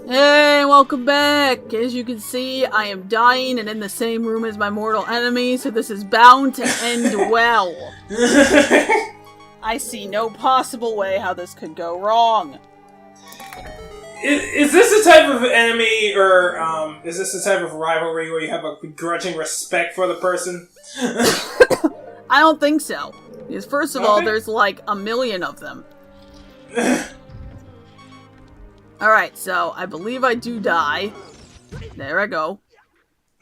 Hey, welcome back! As you can see, I am dying and in the same room as my mortal enemy, so this is bound to end well. I see no possible way how this could go wrong. Is this the type of enemy, or is this the type of rivalry where you have a begrudging respect for the person? I don't think so. Because first of all, there's like a million of them. Alright, so I believe I do die. There I go.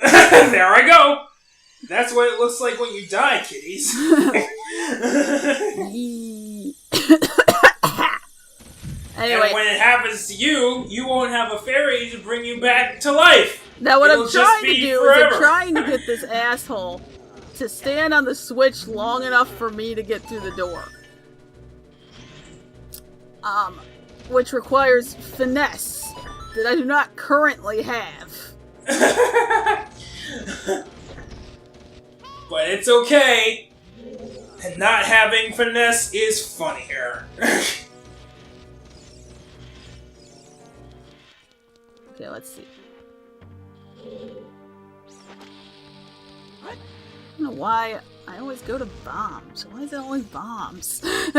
There I go! That's what it looks like when you die, kitties. Anyway, and when it happens to you, you won't have a fairy to bring you back to life. Now what I'm trying to do is forever. I'm trying to get this asshole to stand on the switch long enough for me to get through the door. Which requires finesse that I do not currently have. But it's okay. And not having finesse is funnier. Okay, let's see. I don't know why I always go to bombs. Why is it always bombs? Because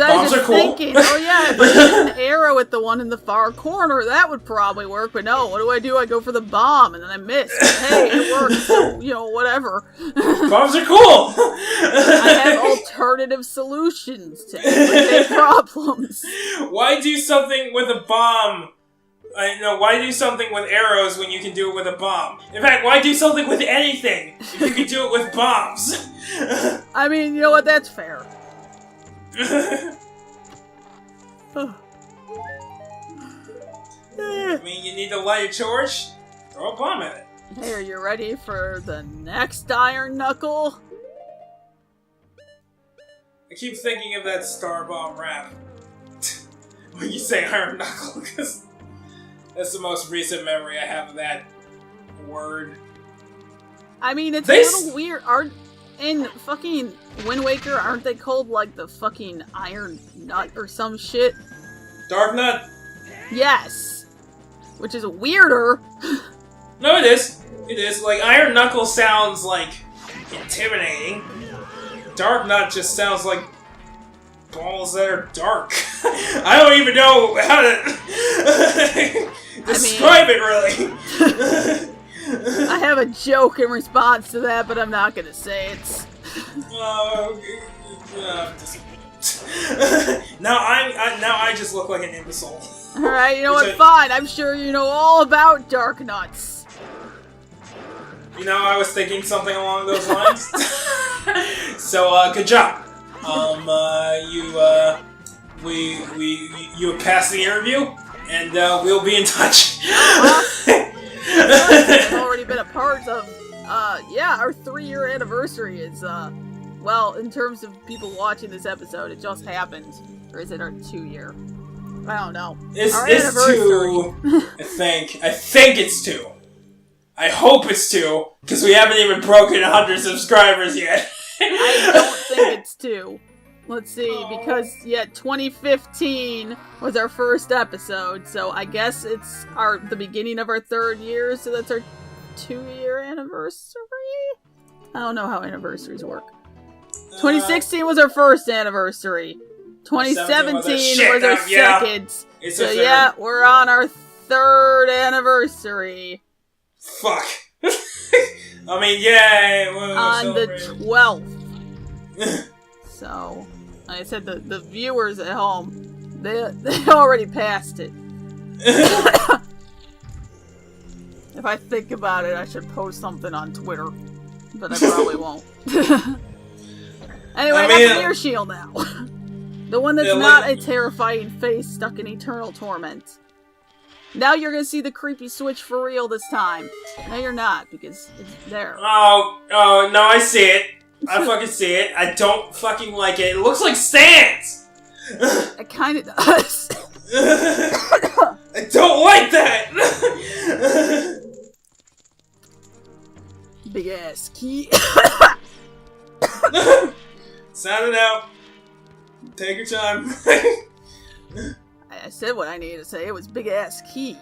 I was just thinking, oh yeah, if I hit an arrow at the one in the far corner, that would probably work. But no, what do? I go for the bomb, and then I miss. But hey, it works, so, whatever. Bombs are cool! I have alternative solutions to everyday problems. Why do something with a bomb? Why do something with arrows when you can do it with a bomb? In fact, why do something with anything if you can do it with bombs? I mean, you know what? That's fair. I mean, you need to light a torch? Throw a bomb at it. Hey, are you ready for the next Iron Knuckle? I keep thinking of that Star Bomb rap. When you say Iron Knuckle, because that's the most recent memory I have of that word. I mean, it's a little weird. In fucking Wind Waker, aren't they called, like, the fucking Iron Nut or some shit? Dark Nut? Yes. Which is weirder. No, it is. It is. Like, Iron Knuckle sounds, like, intimidating. Dark Nut just sounds like balls that are dark. I don't even know how to describe it, really. I have a joke in response to that, but I'm not gonna say it. Now I just look like an imbecile. Alright, you know what? Fine. I'm sure you know all about Dark Nuts. You know, I was thinking something along those lines. So, good job. You passed the interview, and we'll be in touch. I've already been a part of, our 3-year anniversary is, well, in terms of people watching this episode, it just happened. Or is it our 2-year? I don't know. It's 2, I think it's 2. I hope it's 2, because we haven't even broken 100 subscribers yet. I don't think it's 2. Let's see, because, 2015 was our first episode, so I guess it's the beginning of our 3rd year, so that's our 2-year anniversary? I don't know how anniversaries work. 2016 was our first anniversary. 2017 was our second. So we're on our 3rd anniversary. Fuck. I mean, yay! On the 12th. So, like I said, the viewers at home, they already passed it. If I think about it, I should post something on Twitter. But I probably won't. Anyway, I got the ear shield now. The one that's not a terrifying face stuck in eternal torment. Now you're gonna see the creepy switch for real this time. No, you're not, because it's there. Oh, no, I see it. I fucking see it. I don't fucking like it. It looks like Sans! It kinda does. I don't like that! Big ass key. Sound it out. Take your time. I said what I needed to say. It was big ass key.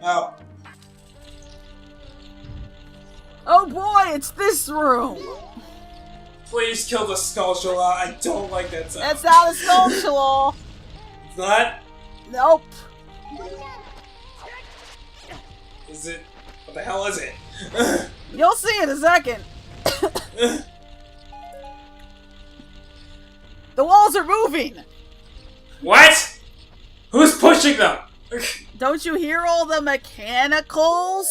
Oh. Oh boy, it's this room! Please kill the Skulltula. I don't like that sound. That's not a Skulltula! It's not? Nope. Is it? What the hell is it? You'll see in a second. The walls are moving! What? Who's pushing them? Don't you hear all the mechanicals?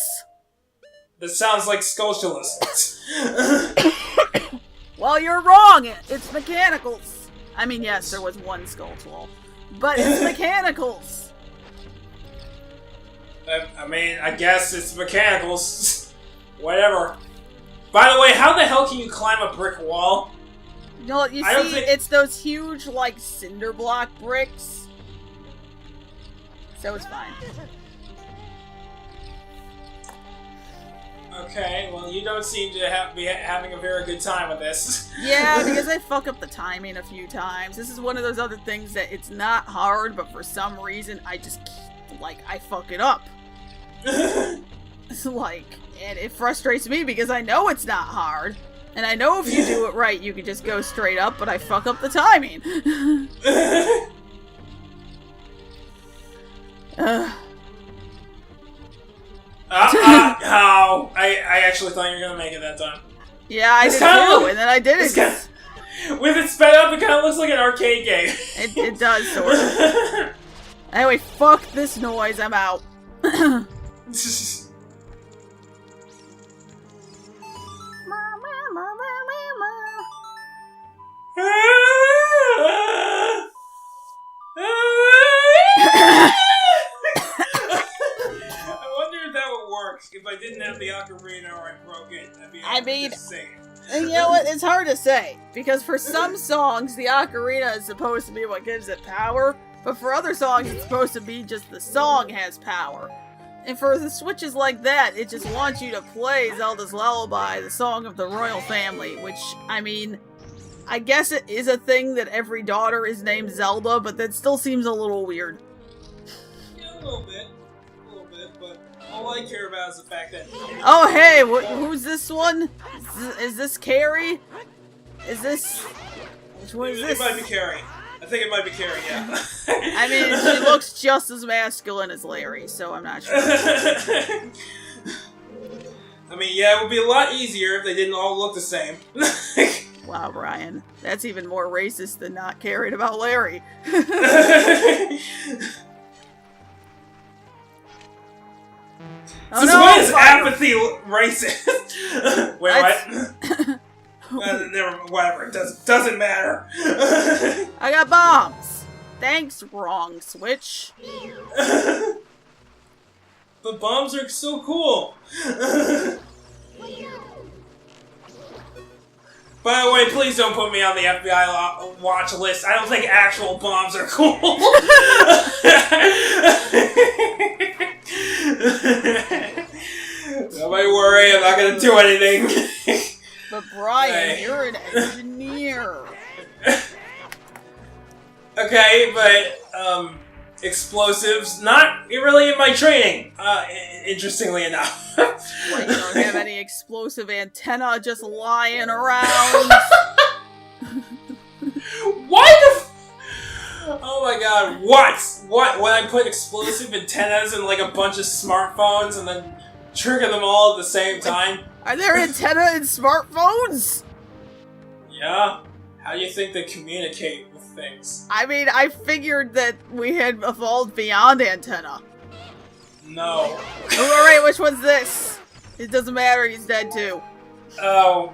This sounds like Skulltulas. Well, you're wrong! It's mechanicals! I mean, yes, there was one Skulltula. But it's mechanicals! I mean, I guess it's mechanicals. Whatever. By the way, how the hell can you climb a brick wall? No, you see, it's those huge, like, cinder block bricks. So it's fine. Okay, well, you don't seem to be having a very good time with this. Yeah, because I fuck up the timing a few times. This is one of those other things that it's not hard, but for some reason, I just, like, I fuck it up. It's like, and it frustrates me because I know it's not hard. And I know if you do it right, you can just go straight up, but I fuck up the timing. How? I actually thought you were gonna make it that time. Yeah, I did too, and then I did it. With it sped up, it kind of looks like an arcade game. It does, sort of. Anyway, fuck this noise, I'm out. If I didn't have the ocarina or I broke it, I'd be able to just sing it. And you know what? It's hard to say. Because for some songs, the ocarina is supposed to be what gives it power. But for other songs, it's supposed to be just the song has power. And for the switches like that, it just wants you to play Zelda's Lullaby, the song of the royal family. Which, I mean, I guess it is a thing that every daughter is named Zelda, but that still seems a little weird. Yeah, a little bit. But all I care about is the fact that... Oh, hey, who's this one? Is this Carrie? Is this... Which one is this? It might be Carrie. I think it might be Carrie, yeah. I mean, she looks just as masculine as Larry, so I'm not sure. I mean, yeah, it would be a lot easier if they didn't all look the same. Wow, Brian. That's even more racist than not caring about Larry. Since when is apathy racist? Wait, what? Whatever, it doesn't matter. I got bombs. Thanks, wrong switch. The bombs are so cool. By the way, please don't put me on the FBI watch list. I don't think actual bombs are cool. Nobody worry, I'm not gonna do anything. But Brian, you're an engineer. Okay, but, explosives, not really in my training, interestingly enough. What, you don't have any explosive antenna just lying around? Why the oh my god, what? When I put explosive antennas in like a bunch of smartphones and then trigger them all at the same time? Are there antenna in smartphones? Yeah. How do you think they communicate with things? I mean, I figured that we had evolved beyond antenna. No. Oh, alright, which one's this? It doesn't matter, he's dead too. Oh.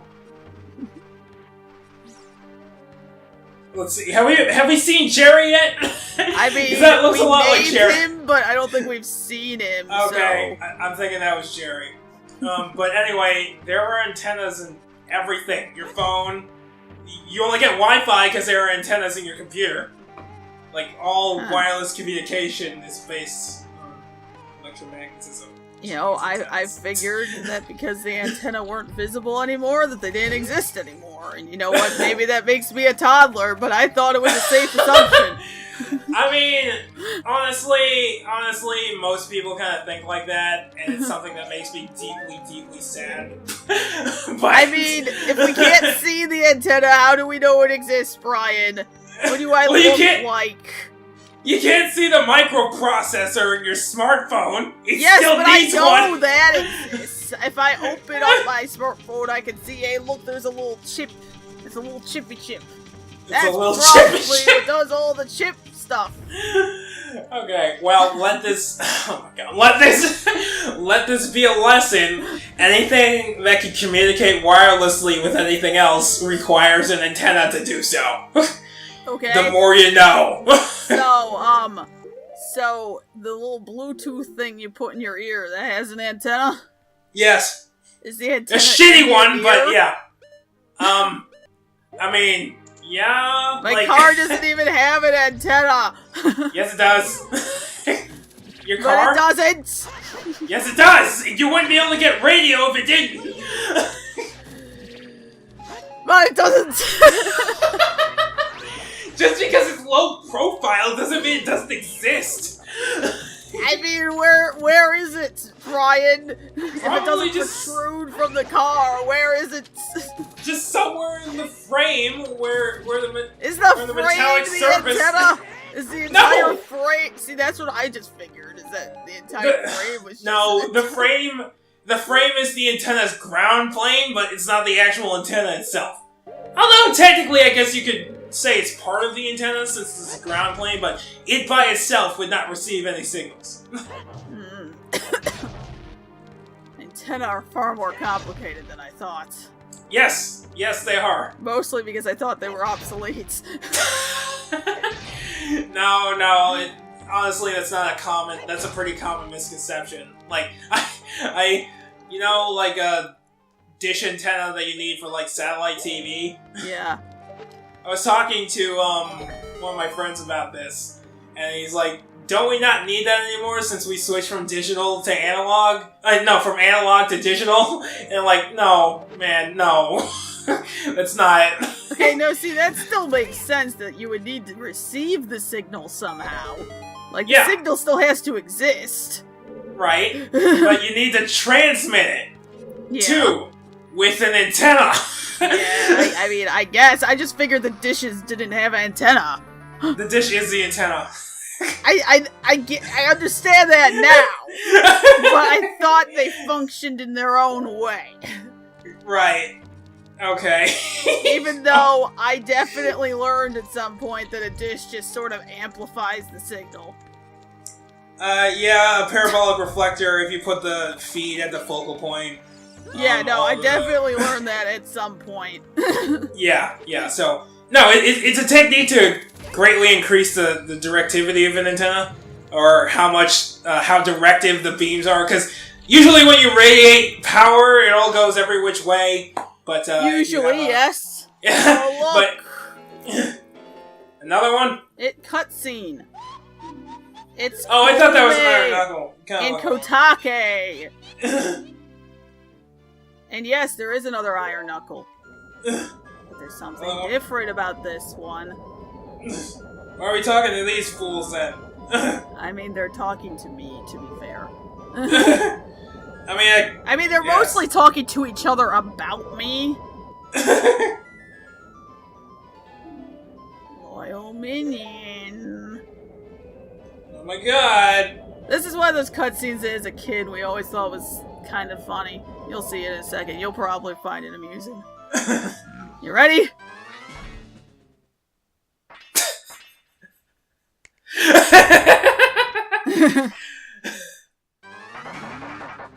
Let's see. Have we seen Jerry yet? I mean, that looks we a lot like named Jerry. him, but I don't think we've seen him. Okay, so. I'm thinking that was Jerry. But anyway, there were antennas in everything. Your phone. You only get Wi-Fi because there are antennas in your computer. Like, all wireless communication is based on electromagnetism. You know, I figured that because the antenna weren't visible anymore, that they didn't exist anymore. And you know what? Maybe that makes me a toddler, but I thought it was a safe assumption. I mean, honestly, most people kind of think like that, and it's something that makes me deeply, deeply sad. But I mean, if we can't see the antenna, how do we know it exists, Brian? What do I look like? You can't see the microprocessor in your smartphone. It yes, still but needs I know one. that exists. If I open up my smartphone, I can see, hey, look, there's a little chip. It's a little chippy chip. That's a little probably chippy chip. what does all the chip stuff. Okay, well, let this be a lesson. Anything that can communicate wirelessly with anything else requires an antenna to do so. Okay. The more you know. So the little Bluetooth thing you put in your ear that has an antenna? Yes. Is the antenna a shitty one, ear? but yeah. I mean, yeah. My car doesn't even have an antenna. Yes, it does. Your car? But it doesn't. Yes, it does. You wouldn't be able to get radio if it didn't. But it doesn't. Just because it's low profile doesn't mean it doesn't exist. I mean, where is it, Brian? If it doesn't just protrude from the car, where is it? Just somewhere in the frame where the frame metallic surface. Antenna? Is the entire frame? See, that's what I just figured. Is that the entire frame was? Just the frame. The frame is the antenna's ground plane, but it's not the actual antenna itself. Although technically, I guess you could say it's part of the antenna since it's a ground plane, but it by itself would not receive any signals. Antennae are far more complicated than I thought. Yes, they are. Mostly because I thought they were obsolete. No, honestly, that's a pretty common misconception. Like, like a dish antenna that you need for, like, satellite TV. Yeah. I was talking to, one of my friends about this, and he's like, don't we not need that anymore since we switched from digital to analog? From analog to digital? And like, no, man, no. That's not... Okay, no, see, that still makes sense that you would need to receive the signal somehow. Like, the signal still has to exist. Right, but you need to transmit it, too, with an antenna. Yeah, I mean, I guess. I just figured the dishes didn't have an antenna. The dish is the antenna. I understand that now, but I thought they functioned in their own way. Right. Okay. Even though I definitely learned at some point that a dish just sort of amplifies the signal. Yeah, a parabolic reflector if you put the feed at the focal point. Yeah, no, I definitely learned that at some point. Yeah, so... No, it's a technique to greatly increase the directivity of an antenna, or how directive the beams are, because usually when you radiate power, it all goes every which way, but... usually, yes. Yeah, oh, look. But... Another one? Cutscene. It's I thought that was Iron Knuckle. And Kotake! And yes, there is another Iron Knuckle. There's something different about this one. Why are we talking to these fools then? I mean, they're talking to me, to be fair. I mean, they're mostly talking to each other about me. Loyal minion. Oh my god. This is one of those cutscenes that as a kid we always thought was kind of funny. You'll see it in a second. You'll probably find it amusing. You ready?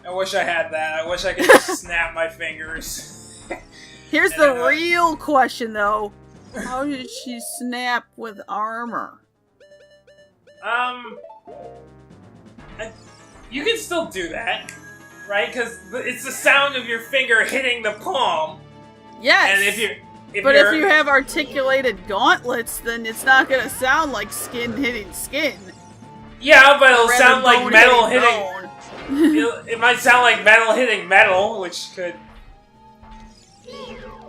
I wish I had that. I wish I could just snap my fingers. Here's the real question, though. How did she snap with armor? You can still do that, right? Because it's the sound of your finger hitting the palm. Yes. And if you have articulated gauntlets, then it's not gonna sound like skin hitting skin. Yeah, but it'll sound like metal hitting. It might sound like metal hitting metal, which could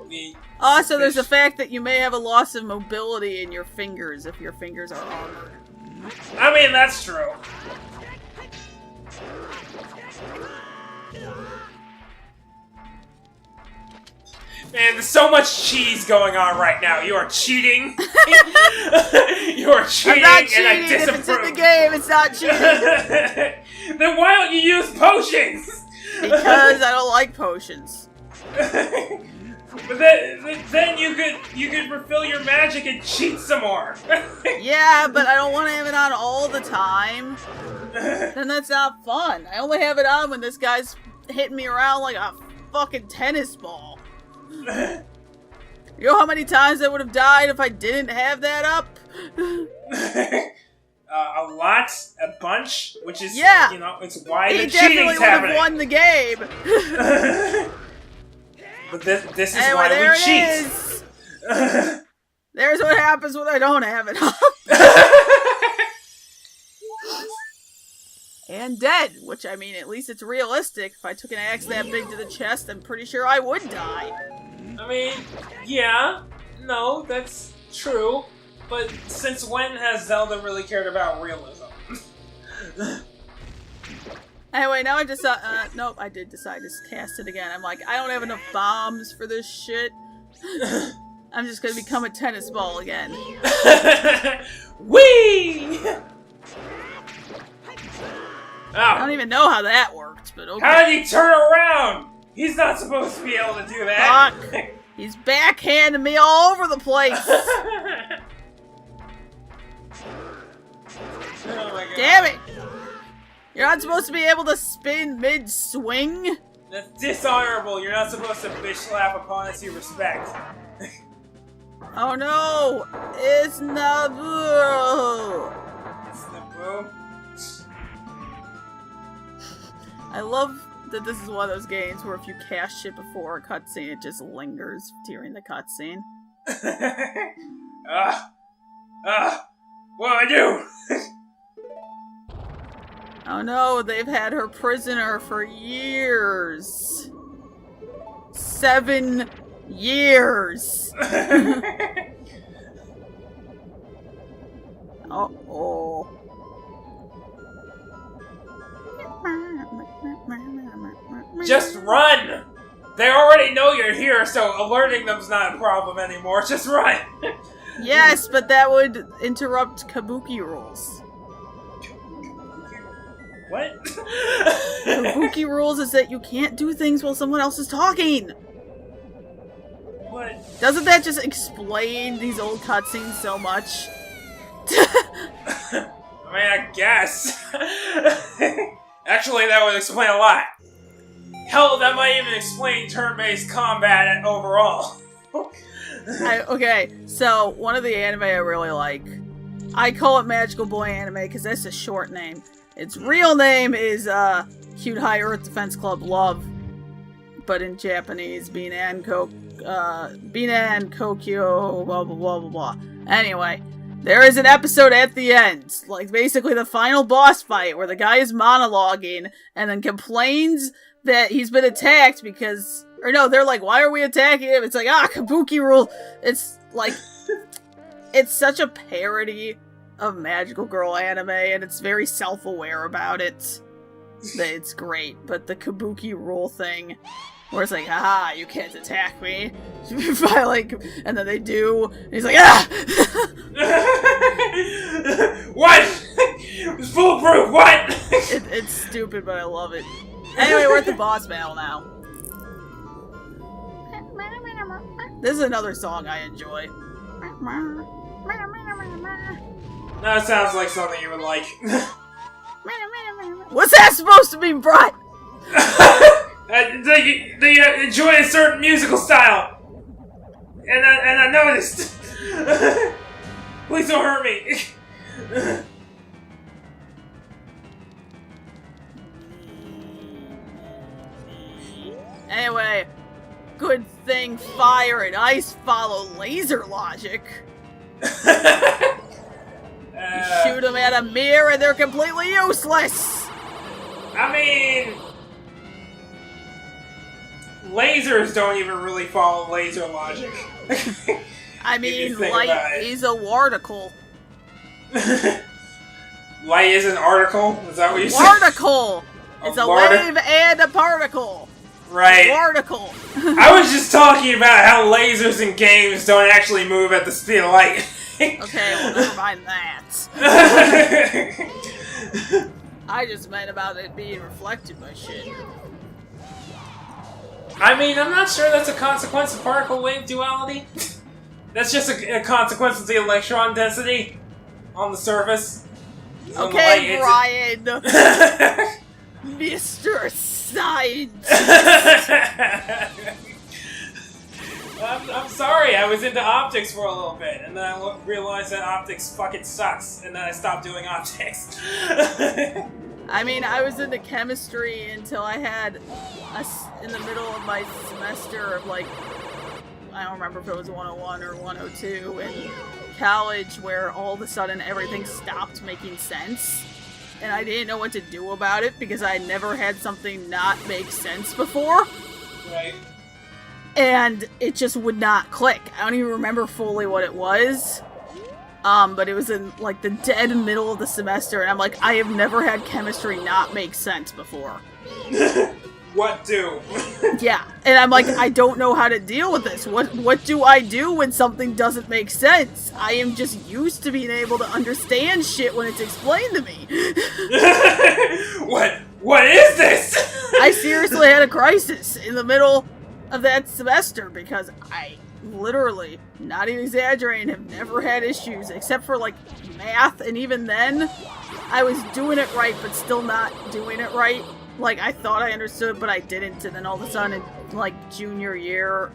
be. Also, there's the fact that you may have a loss of mobility in your fingers if your fingers are armored. I mean, that's true. Man, there's so much cheese going on right now. You are cheating. You are cheating, I'm not cheating. And I disapprove. If it's in the game, it's not cheating. Then why don't you use potions? Because I don't like potions. But then you could refill your magic and cheat some more. Yeah, but I don't want to have it on all the time. Then that's not fun. I only have it on when this guy's hitting me around like a fucking tennis ball. You know how many times I would have died if I didn't have that up? A lot, a bunch, which is, yeah. You know, it's why the cheating's happening. He definitely would have won the game. But this is anyway, why there we cheat. Is. There's what happens when I don't have it up. And dead, which, I mean, at least it's realistic. If I took an axe that big to the chest, I'm pretty sure I would die. I mean, yeah, no, that's true. But since when has Zelda really cared about realism? Anyway, now I decided, nope, I did decide to cast it again. I'm like, I don't have enough bombs for this shit. I'm just gonna become a tennis ball again. Whee! Oh. I don't even know how that worked, but okay. How did he turn around? He's not supposed to be able to do that. Fuck. He's backhanding me all over the place. Oh my god. Damn it! You're not supposed to be able to spin mid-swing? That's dishonorable. You're not supposed to bitch slap opponents you respect. Oh no! It's Naboo! It's Naboo? I love that this is one of those games where if you cast shit before a cutscene, it just lingers during the cutscene. What do I do? Oh no, they've had her prisoner for years. 7 years. Uh-oh. Just run! They already know you're here, so alerting them's not a problem anymore. Just run! Yes, but that would interrupt Kabuki rules. What? Kabuki rules is that you can't do things while someone else is talking. What? Doesn't that just explain these old cutscenes so much? I mean, I guess. Actually, that would explain a lot. Hell, that might even explain turn-based combat overall. Okay, so one of the anime I really like, I call it Magical Boy Anime because that's a short name. Its real name is Cute High Earth Defense Club Love, but in Japanese, Binan Kokyo, blah blah blah blah blah. Anyway, there is an episode at the end, like basically the final boss fight, where the guy is monologuing and then complains that he's been attacked because, or no, they're like, why are we attacking him? It's like, Kabuki rule. It's like, it's such a parody of Magical Girl anime, and it's very self-aware about it. It's great, but the Kabuki rule thing, where it's like, haha, you can't attack me. And then they do, and he's like, What? It's foolproof, what? It's stupid, but I love it. Anyway, we're at the boss battle now. This is another song I enjoy. That sounds like something you would like. What's that supposed to mean, Brett? They enjoy a certain musical style. And I noticed. Please don't hurt me. Anyway, good thing fire and ice follow laser logic. You shoot them at a mirror and they're completely useless! I mean, lasers don't even really follow laser logic. I mean, light is a warticle. Light is an article? Is that what you said? Particle! It's a wave and a particle. Right. Particle. I was just talking about how lasers in games don't actually move at the speed of light. Okay, well, never mind that. I just meant about it being reflected by shit. I mean, I'm not sure that's a consequence of particle-wave duality. That's just a consequence of the electron density on the surface. Okay, Brian. Mr. Science. I'm sorry, I was into optics for a little bit, and then I realized that optics fucking sucks, and then I stopped doing optics. I mean, I was into chemistry until I had, in the middle of my semester of, like, I don't remember if it was 101 or 102 in college, where all of a sudden everything stopped making sense. And I didn't know what to do about it because I had never had something not make sense before. Right. And it just would not click. I don't even remember fully what it was. But it was in, like, the dead middle of the semester, and I'm like, I have never had chemistry not make sense before. What do? Yeah, and I'm like, I don't know how to deal with this. What do I do when something doesn't make sense? I am just used to being able to understand shit when it's explained to me. What is this? I seriously had a crisis in the middle of that semester because I literally, not even exaggerating, have never had issues except for, like, math, and even then, I was doing it right but still not doing it right. Like, I thought I understood, but I didn't, and then all of a sudden, in, like, junior year,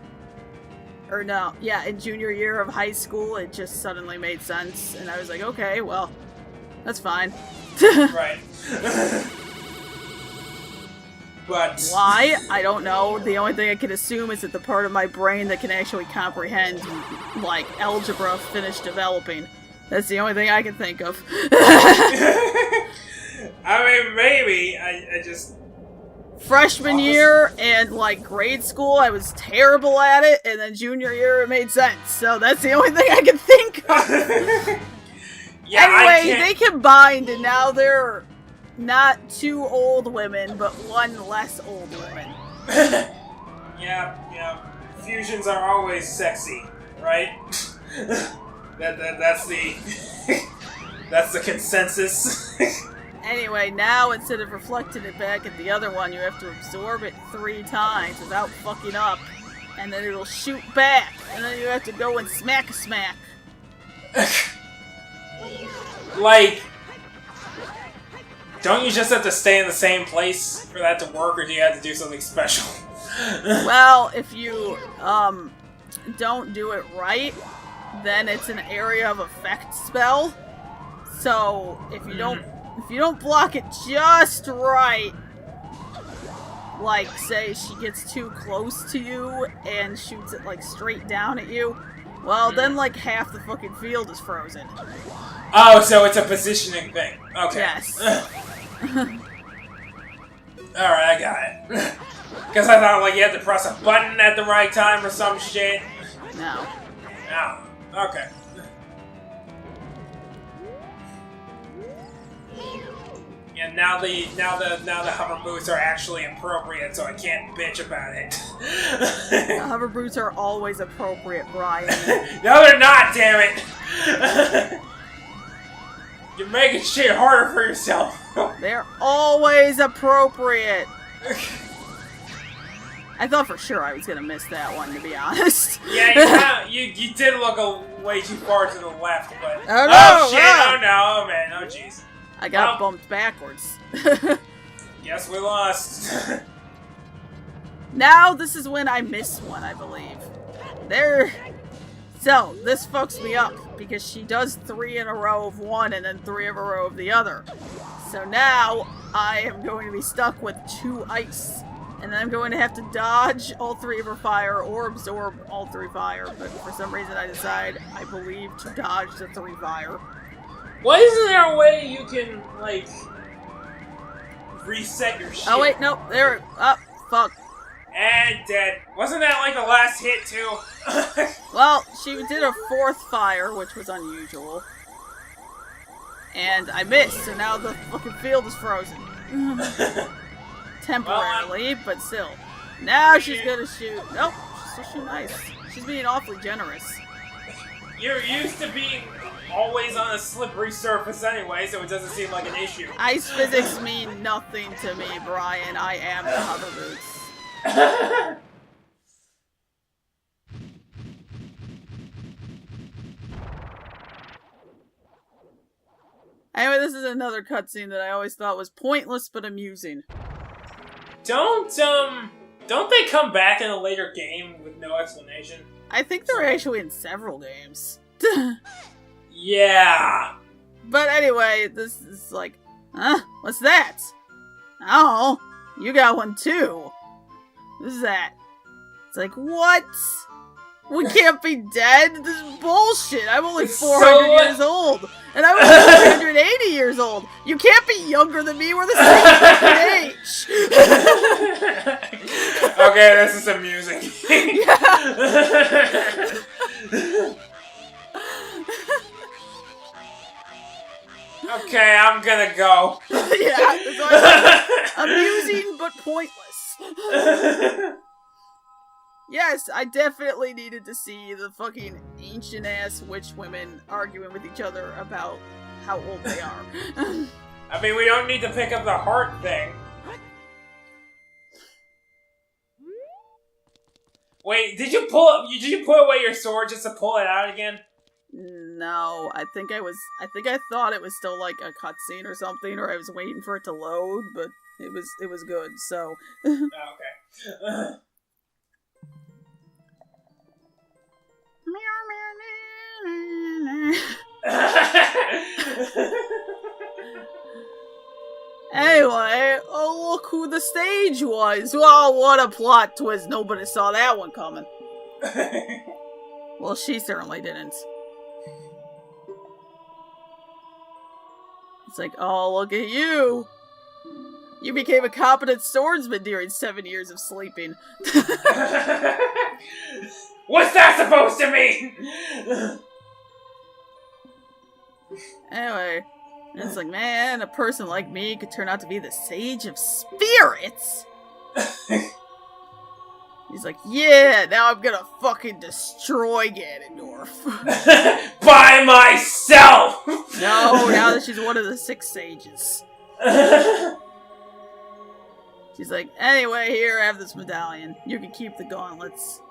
or no, yeah, in junior year of high school, it just suddenly made sense, and I was like, okay, well, that's fine. Right. But... Why? I don't know. The only thing I can assume is that the part of my brain that can actually comprehend, like, algebra finished developing. That's the only thing I can think of. I mean, maybe. I just... Freshman year and, like, grade school, I was terrible at it, and then junior year, it made sense. So that's the only thing I can think of. Yeah, anyway, they combined, and now they're not two old women, but one less old woman. Yeah. Fusions are always sexy, right? That's the... that's the consensus. Anyway, now instead of reflecting it back at the other one, you have to absorb it 3 times without fucking up, and then it'll shoot back, and then you have to go and smack. Like, don't you just have to stay in the same place for that to work, or do you have to do something special? Well, if you, don't do it right, then it's an area of effect spell. So, if you don't block it just right, like, say she gets too close to you and shoots it, like, straight down at you, well, then, like, half the fucking field is frozen. Oh, so it's a positioning thing. Okay. Yes. Alright, I got it. Because I thought, like, you had to press a button at the right time or some shit. No. Oh, okay. And now the hover boots are actually appropriate, so I can't bitch about it. Hover boots are always appropriate, Brian. No, they're not, damn it! You're making shit harder for yourself. They're always appropriate. I thought for sure I was gonna miss that one, to be honest. Yeah, you did look way too far to the left, but... Oh, no, oh shit, no. oh no, oh man, oh jeez. I got bumped backwards. Guess we lost. Now this is when I miss one, I believe. So, this fucks me up, because she does 3 in a row of one and then 3 in a row of the other. So now, I am going to be stuck with 2 ice. And then I'm going to have to dodge all 3 of her fire, or absorb all 3 fire. But for some reason I decide, I believe, to dodge the 3 fire. Why isn't there a way you can, like, reset your shit? Oh wait, no, there, fuck. And dead. Wasn't that, like, the last hit, too? Well, she did a 4th fire, which was unusual. And I missed, so now the fucking field is frozen. Temporarily, but still. Now she's gonna shoot. Nope, she's still shooting ice. She's being awfully generous. You're used to being always on a slippery surface anyway, so it doesn't seem like an issue. Ice physics mean nothing to me, Brian. I am the hover boots. Anyway, this is another cutscene that I always thought was pointless but amusing. Don't they come back in a later game with no explanation? I think they're actually in several games. Yeah. But anyway, this is like, huh? What's that? Oh, you got one too. What is that? It's like, what? We can't be dead? This is bullshit. I'm only 400 years old. And I'm only 380 years old. You can't be younger than me. We're the same age. Okay, this is amusing. Okay, I'm gonna go. Yeah, that's what I said. Amusing but pointless. Yes, I definitely needed to see the fucking ancient-ass witch women arguing with each other about how old they are. I mean, we don't need to pick up the heart thing. Wait, did you put away your sword just to pull it out again? No, I think I thought it was still like a cutscene or something, or I was waiting for it to load, but it was good, so. Oh, okay. Anyway, oh look who the stage was. Well, what a plot twist. Nobody saw that one coming. Well, she certainly didn't. It's like, oh, look at you. You became a competent swordsman during 7 years of sleeping. What's that supposed to mean? Anyway, it's like, man, a person like me could turn out to be the Sage of Spirits. He's like, yeah, now I'm gonna fucking destroy Ganondorf. By myself! No, now that she's one of the 6 sages. She's like, anyway, here, have this medallion. You can keep the gauntlets.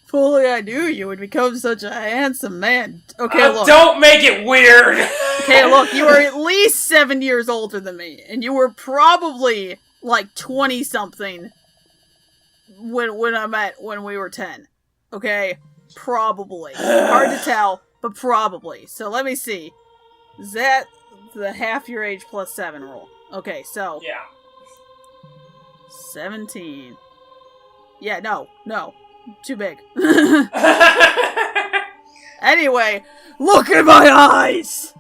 If only I knew you would become such a handsome man. Okay, look. Don't make it weird! Okay, look, you were at least 7 years older than me, and you were probably, like, 20-something when we were 10. Okay? Probably. Hard to tell, but probably. So let me see. Is that the half your age plus 7 rule? Okay, so... Yeah. 17. Yeah, no. Too big. Anyway, look in my eyes!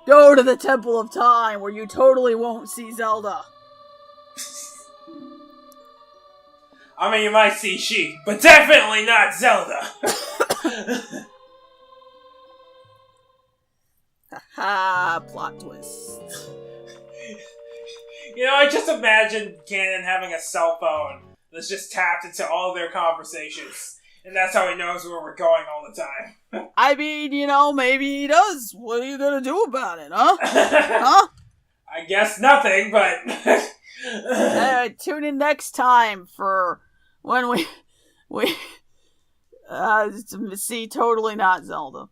Go to the Temple of Time, where you totally won't see Zelda. I mean, you might see Sheik, but definitely not Zelda! Haha, plot twist. You know, I just imagine Ganon having a cell phone that's just tapped into all their conversations. And that's how he knows where we're going all the time. I mean, you know, maybe he does. What are you gonna do about it, huh? Huh? I guess nothing, but... Tune in next time for when we see Totally Not Zelda.